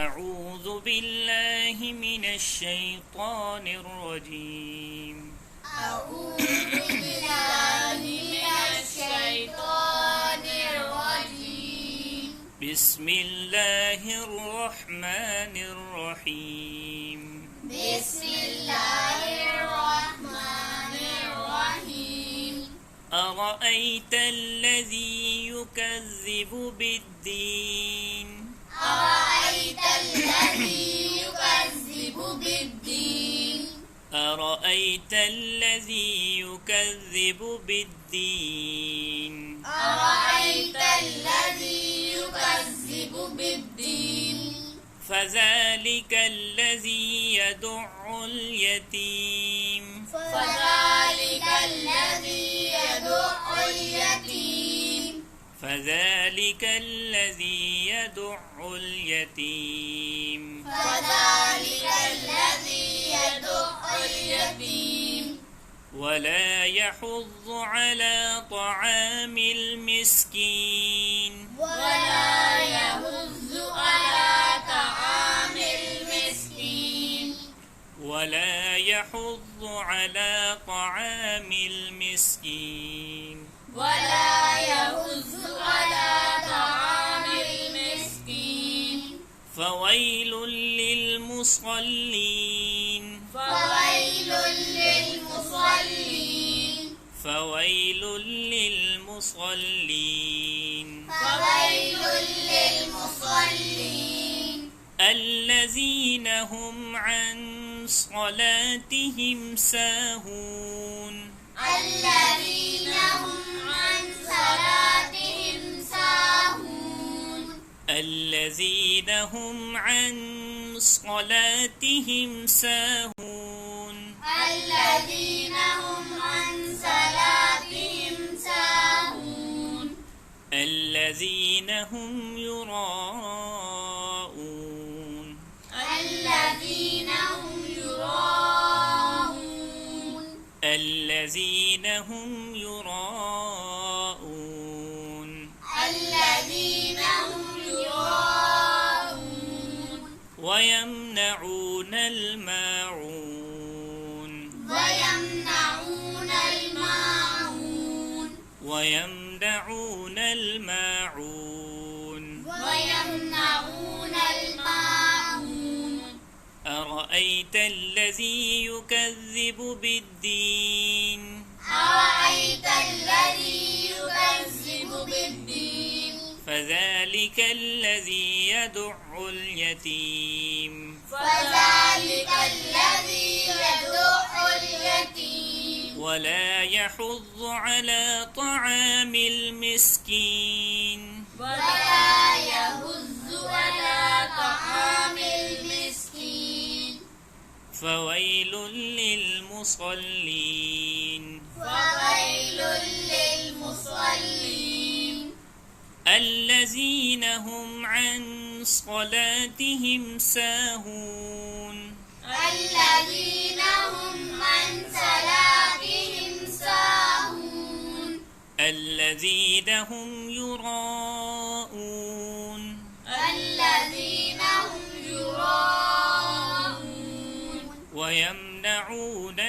أعوذ بالله من الشيطان الرجيم. أعوذ بالله من الشيطان الرجيم. بسم الله الرحمن الرحيم. بسم الله الرحمن الرحيم. أرأيت الذي يكذب بالدين. أرأيت الذي يكذب بالدين. أرأيت الذي يكذب بالدين. أرأيت الذي يكذب بالدين. فذلك الذي يدع اليتيم. فذلك الذي يدع اليتيم. فذلك الذي يدع اليتيم. فذلك الذي يدع اليتيم. ولا يحض على طعام المسكين. ولا يحض على طعام المسكين. ولا يحض على طعام المسكين. ولا يحض على طعام المسكين. فويل للمصلين. فويل للمصلين. فويل للمصلين. فويل للمصلين. الذين هم عن صلاتهم ساهون. الذين هم عن صلاتهم ساهون. الذين هم عن صلاتهم ساهون. الذين هم عن صلاتهم ساهون. الذين هم يراءون. الذين هم يراءون. الذين هم يراءون. الذين هم يراءون. ويمنعون الماعون. ويمنعون الماعون. ويمنعون الماعون. ويمنعون الماعون. أرأيت الذي يكذب بالدين. أرأيت الذي يكذب بالدين. فذلك الذي يدع اليتيم. فذلك الذي يدع اليتيم. ولا يحض على طعام المسكين. ولا يحض على طعام المسكين. فويل للمصلين. فويل للمصلين. الذين هم عن صلاتهم ساهون. الذين هم عن صلاتهم ساهون. الذين هم يراءون. الذين هم يراءون. ويمنعون